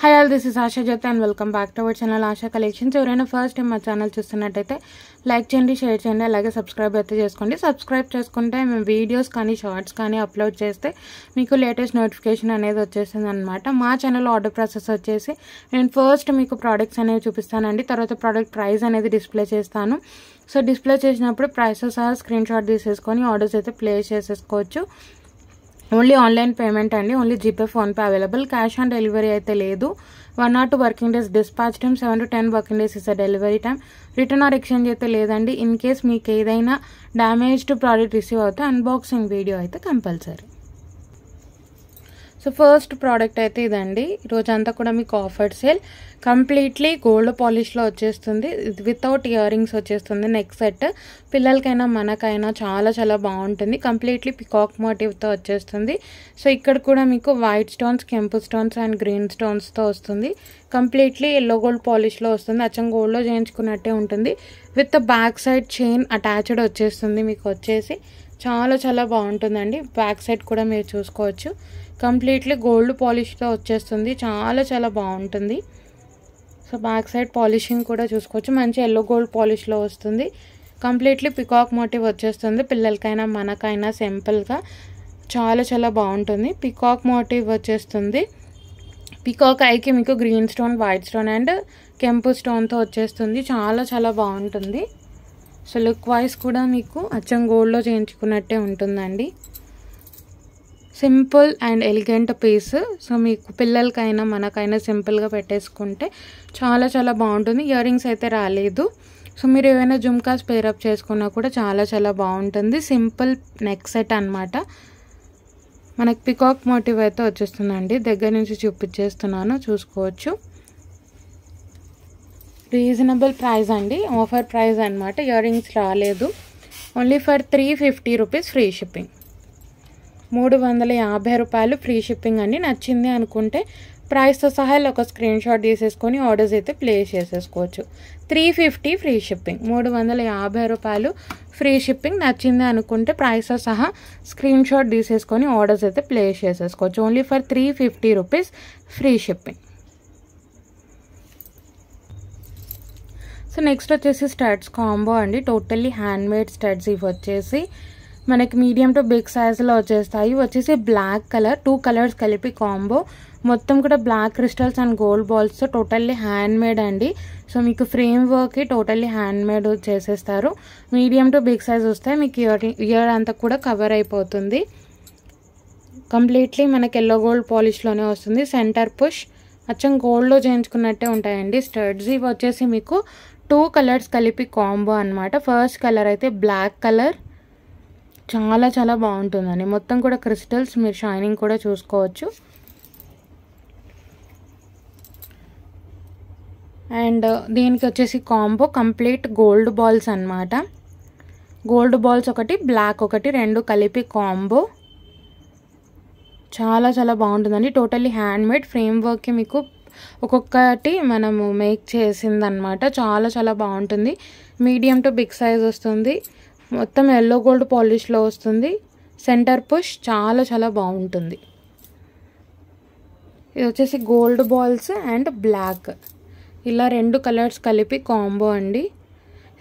Hi all, this is Asha Jyoti and welcome back to our channel Asha Collections. ఎవరైనా first time మా channel చూస్తున్నట్టయితే like చేయండి, share చేయండి, అలాగే subscribe అయితే చేసుకోండి. సబ్స్క్రైబ్ చేసుకుంటే మేము వీడియోస్ కానీ షార్ట్స్ కానీ అప్లోడ్ చేస్తే మీకు లేటెస్ట్ నోటిఫికేషన్ అనేది వచ్చేస్తుంది అనమాట. మా ఛానల్ ఆర్డర్ ప్రాసెస్ వచ్చేసి నేను ఫస్ట్ మీకు ప్రోడక్ట్స్ అనేవి చూపిస్తానండి. తర్వాత ప్రోడక్ట్ ప్రైస్ అనేది డిస్ప్లే చేస్తాను. సో డిస్ప్లే చేసినప్పుడు ప్రైసెస్ స్క్రీన్ షాట్ తీసేసుకొని ఆర్డర్స్ అయితే ప్లేస్ చేసేసుకోవచ్చు. ఓన్లీ ఆన్లైన్ పేమెంట్ అండి. Only GPay, PhonePe available. Cash on delivery అయితే లేదు. 1 or 2 working days dispatch time, 7 to 10 working days is delivery time. Return or exchange అయితే లేదండి. In case మీకు ఏదైనా డ్యామేజ్డ్ ప్రోడక్ట్ రిసీవ్ అవుతే అన్బాక్సింగ్ వీడియో అయితే compulsory. So first product అయితే ఇదండి. ఈరోజంతా కూడా మీకు ఆఫర్ సేల్. కంప్లీట్లీ గోల్డ్ పాలిష్లో వచ్చేస్తుంది. వితౌట్ ఇయర్ రింగ్స్ వచ్చేస్తుంది. నెక్ సెట్ పిల్లలకైనా మనకైనా చాలా చాలా బాగుంటుంది. కంప్లీట్లీ పికాక్ మోటివ్తో వచ్చేస్తుంది. సో ఇక్కడ కూడా మీకు వైట్ స్టోన్స్, కెంపు స్టోన్స్ అండ్ గ్రీన్ స్టోన్స్తో వస్తుంది. కంప్లీట్లీ ఎల్లో గోల్డ్ పాలిష్లో వస్తుంది. అచ్చం గోల్డ్లో చేయించుకున్నట్టే ఉంటుంది. With back side chain attached వచ్చేస్తుంది. మీకు వచ్చేసి చాలా చాలా బాగుంటుందండి. బ్యాక్ సైడ్ కూడా మీరు చూసుకోవచ్చు. కంప్లీట్లీ గోల్డ్ పాలిష్లో వచ్చేస్తుంది. చాలా చాలా బాగుంటుంది. సో బ్యాక్ సైడ్ పాలిషింగ్ కూడా చూసుకోవచ్చు. మంచి ఎల్లో గోల్డ్ పాలిష్లో వస్తుంది. కంప్లీట్లీ పికాక్ మోటివ్ వచ్చేస్తుంది. పిల్లలకైనా మనకైనా సింపుల్గా చాలా చాలా బాగుంటుంది. పికాక్ మోటివ్ వచ్చేస్తుంది. పికాక్ ఐకి మీకు green stone, white stone and కెంపు స్టోన్తో వచ్చేస్తుంది. చాలా చాలా బాగుంటుంది. సో లుక్ వైజ్ కూడా మీకు అచ్చం గోల్డ్లో చేయించుకున్నట్టే ఉంటుందండి. Simple and elegant piece. So మీకు పిల్లలకైనా మనకైనా సింపుల్గా పెట్టేసుకుంటే చాలా చాలా బాగుంటుంది. ఇయర్ రింగ్స్ అయితే రాలేదు. సో మీరు ఏమైనా జుమ్కాస్ పేరప్ చేసుకున్నా కూడా చాలా చాలా బాగుంటుంది. సింపుల్ నెక్ సెట్ అనమాట. మనకి పికాక్ మోటివ్ అయితే వచ్చేస్తుందండి. దగ్గర నుంచి చూపించేస్తున్నాను, చూసుకోవచ్చు. రీజనబుల్ ప్రైస్ అండి. ఆఫర్ ప్రైస్ అనమాట. ఇయర్ రింగ్స్ రాలేదు. Only for 350 rupees free shipping. 350 రూపాయలు ఫ్రీ షిప్పింగ్ అండి. నచ్చింది అనుకుంటే ప్రైస్తో సహా ఒక స్క్రీన్ షాట్ తీసేసుకొని ఆర్డర్స్ అయితే ప్లేస్ చేసేసుకోవచ్చు. 350 ఫ్రీ షిప్పింగ్. 350 రూపాయలు ఫ్రీ షిప్పింగ్. నచ్చింది అనుకుంటే ప్రైస్తో సహా స్క్రీన్ షాట్ తీసేసుకొని ఆర్డర్స్ అయితే ప్లేస్ చేసేసుకోవచ్చు. Only for 350 rupees free shipping. So next వచ్చేసి స్టడ్స్ కాంబో అండి. Totally handmade studs. ఇవి వచ్చేసి మనకి మీడియం టు బిగ్ సైజులో వచ్చేస్తాయి. ఇవి వచ్చేసి బ్లాక్ కలర్, 2 కలర్స్ కలిపి కాంబో. మొత్తం కూడా బ్లాక్ క్రిస్టల్స్ అండ్ గోల్డ్ బాల్స్తో టోటల్లీ హ్యాండ్మేడ్ అండి. సో మీకు ఫ్రేమ్ వర్క్కి టోటల్లీ హ్యాండ్మేడ్ చేసేస్తారు. మీడియం టు బిగ్ సైజ్ వస్తాయి. మీకు ఇయర్ అంతా కూడా కవర్ అయిపోతుంది. కంప్లీట్లీ మనకి ఎల్లో గోల్డ్ పాలిష్లోనే వస్తుంది. సెంటర్ పుష్ అచ్చం గోల్డ్లో చేయించుకున్నట్టే ఉంటాయండి స్టడ్స్. ఇవి వచ్చేసి మీకు 2 కలర్స్ కలిపి కాంబో అనమాట. ఫస్ట్ కలర్ అయితే బ్లాక్ కలర్. చాలా చాలా బాగుంటుందండి. మొత్తం కూడా క్రిస్టల్స్, మీరు షైనింగ్ కూడా చూసుకోవచ్చు. అండ్ దీనికి వచ్చేసి కాంబో కంప్లీట్ గోల్డ్ బాల్స్ అనమాట. గోల్డ్ బాల్స్ ఒకటి, బ్లాక్ ఒకటి, 2 కలిపి కాంబో. చాలా చాలా బాగుంటుందండి. Totally handmade. ఫ్రేమ్ వర్క్కి మీకు ఒక్కొక్కటి మనము మేక్ చేసిందనమాట. చాలా చాలా బాగుంటుంది. మీడియం టు బిగ్ సైజ్ వస్తుంది. మొత్తం ఎల్లో గోల్డ్ పాలిష్లో వస్తుంది. సెంటర్ పుష్ చాలా చాలా బాగుంటుంది. ఇది వచ్చేసి గోల్డ్ బాల్స్ అండ్ బ్లాక్, ఇలా 2 కలర్స్ కలిపి కాంబో అండి.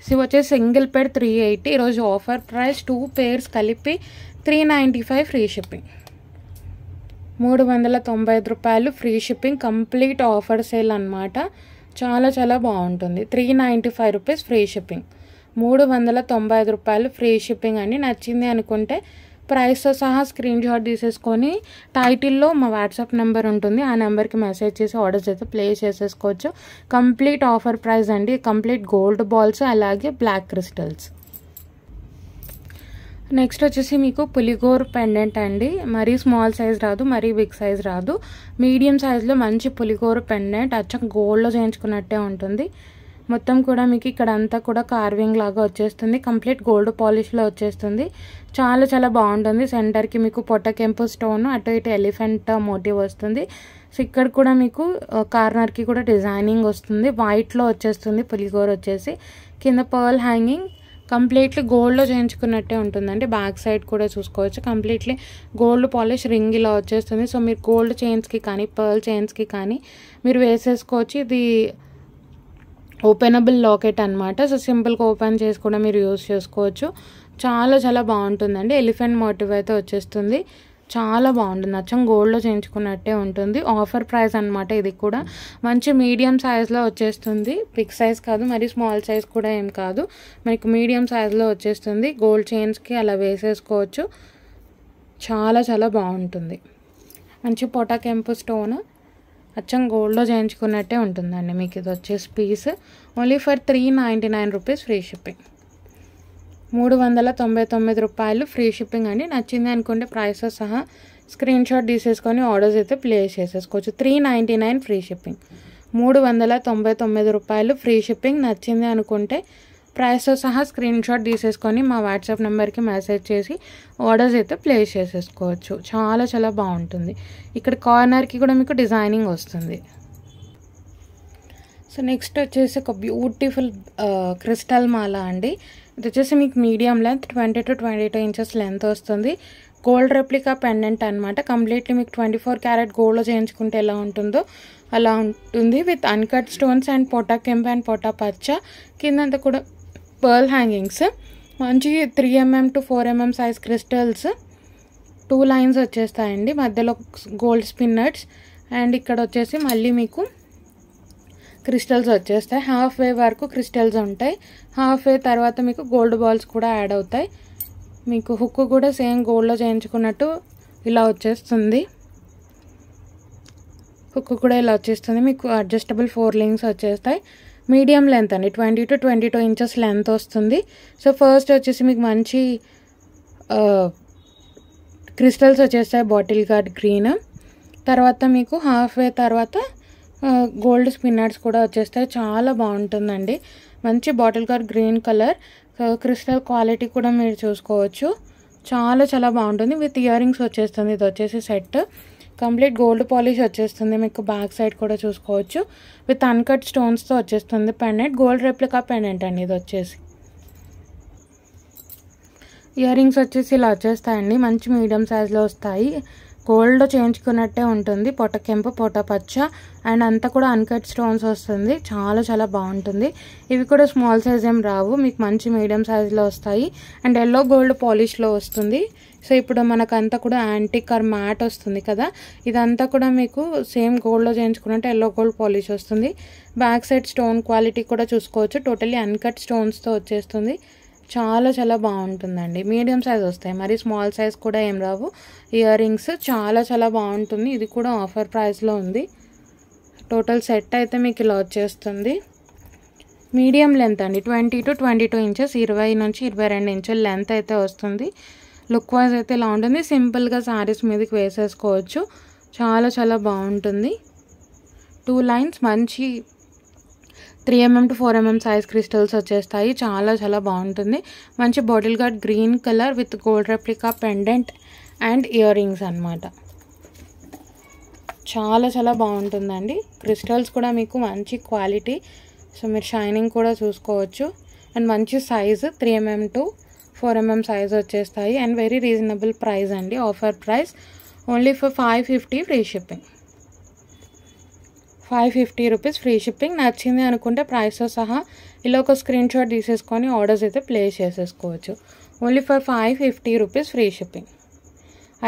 ఇది వచ్చేసి సింగిల్ పేర్ 380. ఈరోజు ఆఫర్ ప్రైస్ 2 పేర్స్ కలిపి 395 ఫ్రీ షిప్పింగ్. 395 రూపాయలు free shipping. Complete offer sale అనమాట. చాలా చాలా బాగుంటుంది. 395 రూపీస్ ఫ్రీ షిప్పింగ్. 395 రూపాయలు ఫ్రీ షిప్పింగ్ అండి. నచ్చింది అనుకుంటే ప్రైస్తో సహా స్క్రీన్ షాట్ తీసేసుకొని టైటిల్లో మా వాట్సాప్ నెంబర్ ఉంటుంది. ఆ నెంబర్కి మెసేజ్ చేసి ఆర్డర్స్ అయితే ప్లేస్ చేసేసుకోవచ్చు. కంప్లీట్ ఆఫర్ ప్రైస్ అండి. కంప్లీట్ గోల్డ్ బాల్స్ అలాగే బ్లాక్ క్రిస్టల్స్. నెక్స్ట్ వచ్చేసి మీకు పులిగోర్ పెండెంట్ అండి. మరీ స్మాల్ సైజ్ రాదు, మరీ బిగ్ సైజ్ రాదు. మీడియం సైజ్లో మంచి పులిగోర్ పెండెంట్. అచ్చం గోల్డ్లో చేయించుకున్నట్టే ఉంటుంది. మొత్తం కూడా మీకు ఇక్కడ అంతా కూడా కార్వింగ్ లాగా వచ్చేస్తుంది. కంప్లీట్ గోల్డ్ పాలిష్లో వచ్చేస్తుంది. చాలా చాలా బాగుంటుంది. సెంటర్కి మీకు పొట్టకెంపు స్టోన్, అటు ఇటు ఎలిఫెంట్ మోటివ్ వస్తుంది. సో ఇక్కడ కూడా మీకు కార్నర్కి కూడా డిజైనింగ్ వస్తుంది. వైట్లో వచ్చేస్తుంది పులిగోర వచ్చేసి. కింద పర్ల్ హ్యాంగింగ్, కంప్లీట్లీ గోల్డ్లో చేయించుకున్నట్టే ఉంటుందండి. బ్యాక్ సైడ్ కూడా చూసుకోవచ్చు, కంప్లీట్లీ గోల్డ్ పాలిష్ రింగ్ ఇలా వచ్చేస్తుంది. సో మీరు గోల్డ్ చైన్స్కి కానీ పర్ల్ చైన్స్కి కానీ మీరు వేసేసుకోవచ్చు. ఇది ఓపెనబుల్ లాకెట్ అనమాట. సో సింపుల్గా ఓపెన్ చేసి కూడా మీరు యూజ్ చేసుకోవచ్చు. చాలా చాలా బాగుంటుందండి. ఎలిఫెంట్ మోటివ్ అయితే వచ్చేస్తుంది. చాలా బాగుంటుంది, అచ్చం గోల్డ్లో చేయించుకున్నట్టే ఉంటుంది. ఆఫర్ ప్రైస్ అనమాట. ఇది కూడా మంచి మీడియం సైజ్లో వచ్చేస్తుంది. బిగ్ సైజ్ కాదు, మరి స్మాల్ సైజ్ కూడా ఏం కాదు, మనకి మీడియం సైజ్లో వచ్చేస్తుంది. గోల్డ్ చైన్స్కి అలా వేసేసుకోవచ్చు. చాలా చాలా బాగుంటుంది. మంచి పొటా కెంపు స్టోన్ అచ్చం గోల్డ్లో చేయించుకున్నట్టే ఉంటుందండి. మీకు ఇది వచ్చేసి piece only for 399 rupees free shipping. 399 రూపాయలు ఫ్రీ షిప్పింగ్ అండి. నచ్చింది అనుకుంటే ప్రైస్తో సహా స్క్రీన్ షాట్ తీసేసుకొని ఆర్డర్స్ అయితే ప్లేస్ చేసేసుకోవచ్చు. 399 ఫ్రీ షిప్పింగ్. 399 రూపాయలు ఫ్రీ షిప్పింగ్. నచ్చింది అనుకుంటే ప్రైస్తో సహా స్క్రీన్ షాట్ తీసేసుకొని మా వాట్సాప్ నెంబర్కి మెసేజ్ చేసి ఆర్డర్స్ అయితే ప్లేస్ చేసేసుకోవచ్చు. చాలా చాలా బాగుంటుంది. ఇక్కడ కార్నర్కి కూడా మీకు డిజైనింగ్ వస్తుంది. సో నెక్స్ట్ వచ్చేసి ఒక బ్యూటిఫుల్ క్రిస్టల్ మాల అండి. ఇది వచ్చేసి మీకు medium length 20 to 22 inches length వస్తుంది. గోల్డ్ రెప్లికా పెండెంట్ అనమాట. కంప్లీట్లీ మీకు 24 క్యారెట్ గోల్డ్లో చేయించుకుంటే ఎలా ఉంటుందో అలా ఉంటుంది. విత్ అన్కట్ స్టోన్స్ అండ్ పొటా కెంప్ అండ్ పొటా పచ్చ. కిందంతా కూడా పర్ల్ హ్యాంగింగ్స్. మంచి 3mm to 4mm size crystals 2 lines వచ్చేస్తాయండి. మధ్యలో గోల్డ్ స్పిన్నర్స్ అండ్ ఇక్కడ వచ్చేసి మళ్ళీ మీకు క్రిస్టల్స్ వచ్చేస్తాయి. హాఫ్ వే వరకు క్రిస్టల్స్ ఉంటాయి. హాఫ్ వే తర్వాత మీకు గోల్డ్ బాల్స్ కూడా యాడ్ అవుతాయి. మీకు హుక్ కూడా సేమ్ గోల్డ్లో చేయించుకున్నట్టు ఇలా వచ్చేస్తుంది. హుక్ కూడా ఇలా వచ్చేస్తుంది. మీకు అడ్జస్టబుల్ 4 లింక్స్ వచ్చేస్తాయి. మీడియం లెంత్ అండి, 20 to 22 ఇంచెస్ లెంత్ వస్తుంది. సో ఫస్ట్ వచ్చేసి మీకు మంచి క్రిస్టల్స్ వచ్చేస్తాయి, బాటిల్ గార్డ్ గ్రీన్. తర్వాత మీకు హాఫ్ వే తర్వాత గోల్డ్ స్పిన్నర్స్ కూడా వచ్చేస్తాయి. చాలా బాగుంటుందండి. మంచి bottle guard green colour. Crystal quality కూడా మీరు చూసుకోవచ్చు. చాలా చాలా బాగుంటుంది. విత్ ఇయర్ రింగ్స్ వచ్చేస్తుంది. ఇది వచ్చేసి సెట్ కంప్లీట్ గోల్డ్ పాలిష్ వచ్చేస్తుంది. మీకు బ్యాక్ సైడ్ కూడా చూసుకోవచ్చు. విత్ అన్కట్ స్టోన్స్తో వచ్చేస్తుంది పెండెంట్. గోల్డ్ రెప్లికా పెండెంట్ అండి ఇది వచ్చేసి. ఇయర్ రింగ్స్ వచ్చేసి ఇలా వచ్చేస్తాయండి. మంచి మీడియం సైజ్లో వస్తాయి. గోల్డ్లో చేయించుకున్నట్టే ఉంటుంది. పొట కెంపు పొట పచ్చ అండ్ అంతా కూడా అన్కట్ స్టోన్స్ వస్తుంది. చాలా చాలా బాగుంటుంది. ఇవి కూడా స్మాల్ సైజ్ ఏం రావు, మీకు మంచి మీడియం సైజ్లో వస్తాయి. అండ్ ఎల్లో గోల్డ్ పాలిష్లో వస్తుంది. సో ఇప్పుడు మనకంతా కూడా యాంటిక్ ఆర్ మ్యాట్ వస్తుంది కదా, ఇదంతా కూడా మీకు సేమ్ గోల్డ్లో చేయించుకున్నట్టు ఎల్లో గోల్డ్ పాలిష్ వస్తుంది. బ్యాక్ సైడ్ స్టోన్ క్వాలిటీ కూడా చూసుకోవచ్చు. టోటలీ అన్కట్ స్టోన్స్తో వచ్చేస్తుంది. చాలా చాలా బాగుంటుందండి. మీడియం సైజ్ వస్తాయి, మరి స్మాల్ సైజ్ కూడా ఏం రావు. ఇయర్ రింగ్స్ చాలా చాలా బాగుంటుంది. ఇది కూడా ఆఫర్ ప్రైస్లో ఉంది. టోటల్ సెట్ అయితే మీకు ఇలా వచ్చేస్తుంది. మీడియం లెంత్ అండి, 20 to 22 ఇంచెస్, 20 నుంచి 22 ఇంచుల లెంత్ అయితే వస్తుంది. లుక్ వైజ్ అయితే ఇలా ఉంటుంది. సింపుల్గా శారీస్ మీదకి వేసేసుకోవచ్చు. చాలా చాలా బాగుంటుంది. 2 లైన్స్ మంచి 3mm to 4mm size crystals వచ్చేస్తాయి. చాలా చాలా బాగుంటుంది. మంచి bottle guard green colour with gold replica pendant and ear rings అనమాట. చాలా చాలా బాగుంటుందండి. క్రిస్టల్స్ కూడా మీకు మంచి క్వాలిటీ. సో మీరు షైనింగ్ కూడా చూసుకోవచ్చు. అండ్ మంచి size 3mm to 4mm size వచ్చేస్తాయి. అండ్ వెరీ రీజనబుల్ ప్రైస్ అండి. Offer price only for 550 free shipping. 550 rupees free shipping. నచ్చింది అనుకుంటే ప్రైస్తో సహా ఇలా ఒక స్క్రీన్ షాట్ తీసేసుకొని ఆర్డర్స్ అయితే ప్లేస్ చేసేసుకోవచ్చు. Only for 550 rupees free shipping.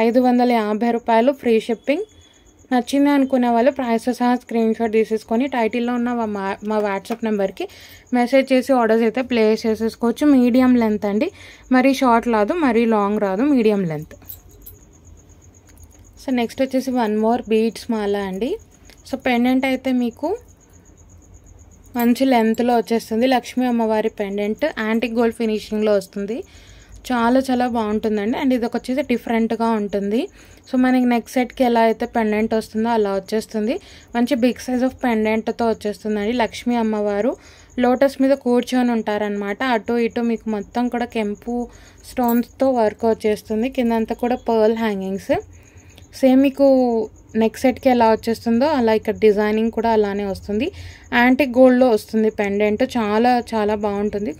550 రూపాయలు ఫ్రీ షిప్పింగ్. నచ్చింది అనుకునే వాళ్ళు ప్రైస్తో సహా స్క్రీన్ షాట్ తీసేసుకొని టైటిల్లో ఉన్న మా వాట్సాప్ నెంబర్కి మెసేజ్ చేసి ఆర్డర్స్ అయితే ప్లేస్ చేసేసుకోవచ్చు. మీడియం లెంత్ అండి, మరీ షార్ట్ రాదు, మరీ లాంగ్ రాదు, మీడియం లెంత్. సో నెక్స్ట్ వచ్చేసి వన్ మోర్ బీడ్స్ మాల అండి. సో పెండెంట్ అయితే మీకు మంచి లెంత్లో వచ్చేస్తుంది. లక్ష్మీ అమ్మవారి పెండెంట్ యాంటిక్ గోల్డ్ ఫినిషింగ్లో వస్తుంది. చాలా చాలా బాగుంటుందండి. అండ్ ఇది వచ్చేసి డిఫరెంట్గా ఉంటుంది. సో మనకి నెక్ సెట్కి ఎలా అయితే పెండెంట్ వస్తుందో అలా వచ్చేస్తుంది. మంచి బిగ్ సైజ్ ఆఫ్ పెండెంట్తో వచ్చేస్తుందండి. లక్ష్మీ అమ్మవారు లోటస్ మీద కూర్చొని ఉంటారనమాట. అటు ఇటు మీకు మొత్తం కూడా కెంపు స్టోన్స్తో వర్క్ వచ్చేస్తుంది. కిందంతా కూడా పర్ల్ హ్యాంగింగ్స్. సేమ్ మీకు నెక్ సెట్కి ఎలా వచ్చేస్తుందో అలా ఇక్కడ డిజైనింగ్ కూడా అలానే వస్తుంది. యాంటిక్ గోల్డ్లో వస్తుంది పెండెంట్. చాలా చాలా బాగుంటుంది.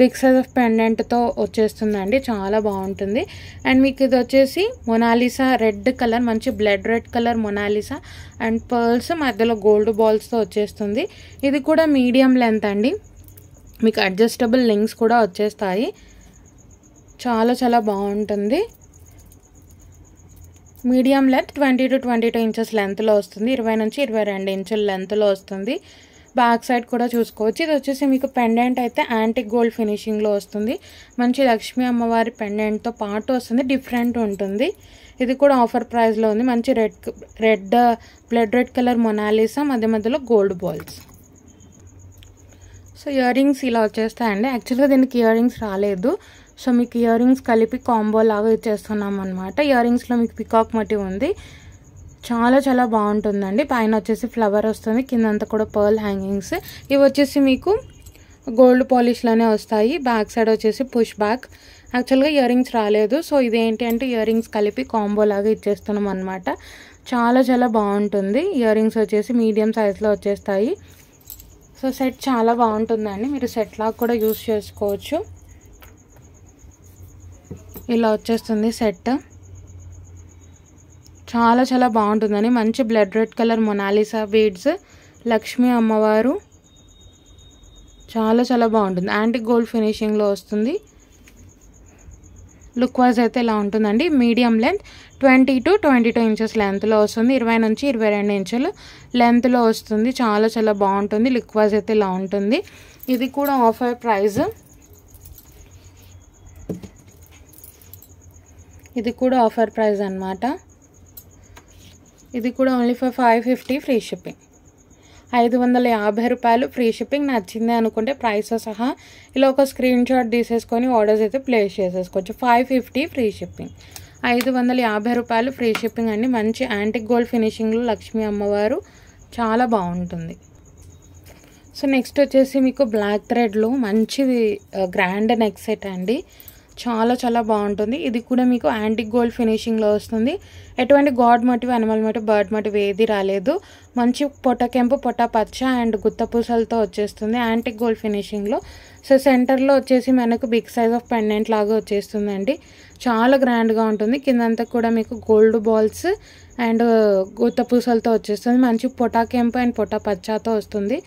బిగ్ సైజ్ ఆఫ్ పెండెంట్తో వచ్చేస్తుందండి. చాలా బాగుంటుంది. అండ్ మీకు ఇది వచ్చేసి మొనాలిసా రెడ్ కలర్, మంచి blood red colour Mona Lisa and pearls మధ్యలో గోల్డ్ బాల్స్తో వచ్చేస్తుంది. ఇది కూడా మీడియం లెంత్ అండి. మీకు అడ్జస్టబుల్ లింక్స్ కూడా వచ్చేస్తాయి. చాలా చాలా బాగుంటుంది. మీడియం లెంత్ 20 to 22 ఇంచెస్ లెంత్లో వస్తుంది. 20 నుంచి 22 ఇంచుల లెంత్లో వస్తుంది. బ్యాక్ సైడ్ కూడా చూసుకోవచ్చు. ఇది వచ్చేసి మీకు పెండెంట్ అయితే యాంటిక్ గోల్డ్ ఫినిషింగ్లో వస్తుంది. మంచి లక్ష్మీ అమ్మవారి పెండెంట్తో పాటు వస్తుంది. డిఫరెంట్ ఉంటుంది. ఇది కూడా ఆఫర్ ప్రైస్లో ఉంది. మంచి బ్లడ్ రెడ్ కలర్ మొనాలిసా మధ్య మధ్యలో gold balls. So ear rings ఇలా వచ్చేస్తాయండి. యాక్చువల్గా దీనికి ఇయర్ రింగ్స్ రాలేదు. సో మీకు ఇయర్ రింగ్స్ కలిపి కాంబో లాగా ఇచ్చేస్తున్నాం అనమాట. ఇయర్ రింగ్స్లో మీకు పికాక్ మోటివ్ ఉంది. చాలా చాలా బాగుంటుందండి. పైన వచ్చేసి ఫ్లవర్ వస్తుంది. కిందంతా కూడా పర్ల్ హ్యాంగింగ్స్. ఇవి వచ్చేసి మీకు గోల్డ్ పాలిష్లోనే వస్తాయి. బ్యాక్ సైడ్ వచ్చేసి పుష్ బ్యాక్. యాక్చువల్గా ఇయర్ రింగ్స్ రాలేదు. సో ఇదేంటి అంటే ఇయర్ రింగ్స్ కలిపి కాంబో లాగా ఇచ్చేస్తున్నాం అనమాట. చాలా చాలా బాగుంటుంది. ఇయర్ రింగ్స్ వచ్చేసి మీడియం సైజ్లో వచ్చేస్తాయి. సో సెట్ చాలా బాగుంటుందండి. మీరు సెట్ లాగా కూడా యూస్ చేసుకోవచ్చు. ఇలా వచ్చేస్తుంది సెట్. చాలా చాలా బాగుంటుందని. మంచి blood red colour Mona Lisa beads, Lakshmi అమ్మవారు. చాలా చాలా బాగుంటుంది. యాంటిక్ గోల్డ్ ఫినిషింగ్లో వస్తుంది. లుక్ వైజ్ అయితే ఇలా ఉంటుందండి. మీడియం లెంత్ 20 to 22 ఇంచెస్ లెంత్లో వస్తుంది. 20 నుంచి 22 ఇంచులు లెంత్లో వస్తుంది. చాలా చాలా బాగుంటుంది. లుక్ వైజ్ అయితే ఇలా ఉంటుంది. ఇది కూడా ఆఫర్ ప్రైస్. ఇది కూడా ఆఫర్ ప్రైస్ అన్నమాట. ఇది కూడా ఓన్లీ ఫర్ 550 ఫ్రీ షిప్పింగ్. 550 రూపాయలు ఫ్రీ షిప్పింగ్. నచ్చింది అనుకుంటే ప్రైస్తో సహా ఇలా ఒక స్క్రీన్ షాట్ తీసేసుకొని ఆర్డర్స్ అయితే ప్లేస్ చేసేసుకోవచ్చు. 550 ఫ్రీ షిప్పింగ్. 550 రూపాయలు ఫ్రీ షిప్పింగ్ అండి. మంచి యాంటిక్ గోల్డ్ ఫినిషింగ్లో లక్ష్మీ అమ్మవారు. చాలా బాగుంటుంది. సో నెక్స్ట్ వచ్చేసి మీకు బ్లాక్ థ్రెడ్లో మంచిది గ్రాండ్ నెక్ సెట్ అండి. చాలా చాలా బాగుంటుంది. ఇది కూడా మీకు యాంటిక్ గోల్డ్ ఫినిషింగ్లో వస్తుంది. ఎటువంటి god motive, animal motive, bird motive ఏది రాలేదు. మంచి పొట్ట కెంపు, పొట్ట పచ్చ అండ్ గుత్త పూసలతో వచ్చేస్తుంది యాంటిక్ గోల్డ్ ఫినిషింగ్లో. సో సెంటర్లో వచ్చేసి మనకు బిగ్ సైజ్ ఆఫ్ పెండెంట్ లాగా వచ్చేస్తుందండి. చాలా గ్రాండ్గా ఉంటుంది. కిందంతా కూడా మీకు గోల్డ్ బాల్స్ అండ్ గుత్త పూసలతో వచ్చేస్తుంది. మంచి పొటా కెంపు అండ్ పొట్ట పచ్చతో వస్తుంది.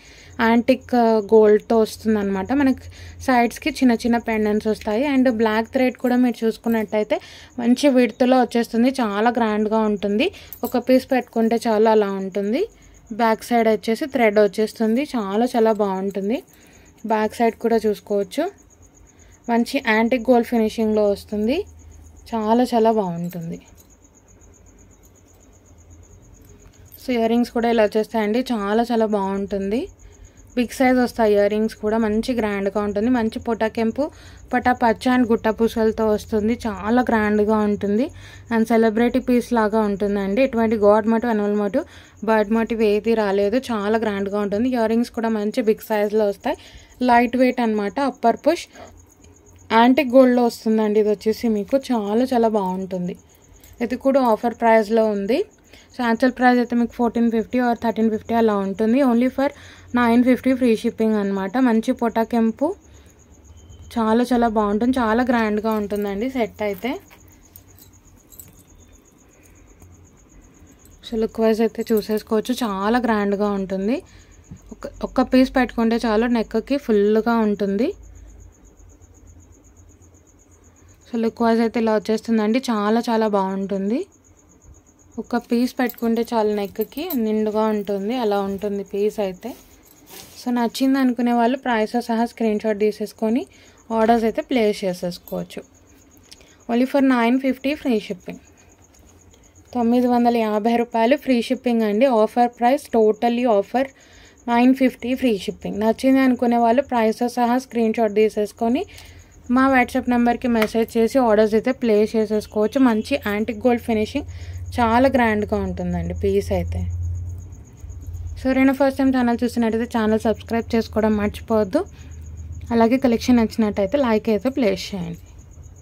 యాంటిక్ గోల్డ్తో వస్తుంది అనమాట. మనకి సైడ్స్కి చిన్న చిన్న పెండెంట్స్ వస్తాయి. అండ్ బ్లాక్ థ్రెడ్ కూడా మీరు చూసుకున్నట్టయితే మంచి విడ్త్లో వచ్చేస్తుంది. చాలా గ్రాండ్గా ఉంటుంది. ఒక పీస్ పెట్టుకుంటే చాలా అలా ఉంటుంది. బ్యాక్ సైడ్ వచ్చేసి థ్రెడ్ వచ్చేస్తుంది. చాలా చాలా బాగుంటుంది. బ్యాక్ సైడ్ కూడా చూసుకోవచ్చు. మంచి యాంటిక్ గోల్డ్ ఫినిషింగ్లో వస్తుంది. చాలా చాలా బాగుంటుంది. సో ఇయర్ రింగ్స్ కూడా ఇలా వచ్చేస్తాయండి. చాలా చాలా బాగుంటుంది. బిగ్ సైజ్ వస్తాయి ఇయర్ రింగ్స్ కూడా. మంచి గ్రాండ్గా ఉంటుంది. మంచి పొటా కెంపు, పొటా పచ్చ అండ్ గుట్ట పూసలతో వస్తుంది. చాలా గ్రాండ్గా ఉంటుంది. అండ్ సెలబ్రిటీ పీస్ లాగా ఉంటుందండి. ఎటువంటి god motive, animal motive, bird motive ఏది రాలేదు. చాలా గ్రాండ్గా ఉంటుంది. ఇయర్ రింగ్స్ కూడా మంచి బిగ్ సైజ్లో వస్తాయి. లైట్ వెయిట్ అనమాట. అప్పర్ పుష్ యాంటిక్ గోల్డ్లో వస్తుందండి. ఇది వచ్చేసి మీకు చాలా చాలా బాగుంటుంది. ఇది కూడా ఆఫర్ ప్రైస్లో ఉంది. సో యాక్చువల్ ప్రైస్ అయితే మీకు 1450 ఆర్ 1350 అలా ఉంటుంది. ఓన్లీ ఫర్ 950 ఫ్రీ షిప్పింగ్ అనమాట. మంచి పొటా కెంపు. చాలా చాలా బాగుంటుంది. చాలా గ్రాండ్గా ఉంటుందండి సెట్ అయితే. సో లుక్ వైజ్ అయితే చూసేసుకోవచ్చు. చాలా గ్రాండ్గా ఉంటుంది. ఒక్క పీస్ పెట్టుకుంటే చాలు. నెక్కి ఫుల్గా ఉంటుంది. సో లుక్ వైజ్ అయితే ఇలా వచ్చేస్తుందండి. చాలా చాలా బాగుంటుంది. ఒక పీస్ పెట్టుకుంటే చాలా నెక్కి నిండుగా ఉంటుంది. అలా ఉంటుంది పీస్ అయితే. సో నచ్చింది అనుకునే వాళ్ళు ప్రైస్ సహా స్క్రీన్ షాట్ తీసేసుకొని ఆర్డర్స్ అయితే ప్లేస్ చేసేసుకోవచ్చు. Only for 950 free shipping. 950 రూపాయలు ఫ్రీ షిప్పింగ్ అండి. Offer price, totally offer. 950 free shipping. నచ్చింది అనుకునే వాళ్ళు ప్రైస్ సహా స్క్రీన్ షాట్ తీసేసుకొని మా వాట్సాప్ నెంబర్కి మెసేజ్ చేసి ఆర్డర్స్ అయితే ప్లేస్ చేసేసుకోవచ్చు. మంచి యాంటిక్ గోల్డ్ ఫినిషింగ్. చాలా గ్రాండ్గా ఉంటుందండి పీస్ అయితే. సో ఎవరైనా ఫస్ట్ టైం ఛానల్ చూసినట్టయితే ఛానల్ సబ్స్క్రైబ్ చేసుకోవడం మర్చిపోవద్దు. అలాగే కలెక్షన్ నచ్చినట్టయితే లైక్ అయితే ప్లేస్ చేయండి.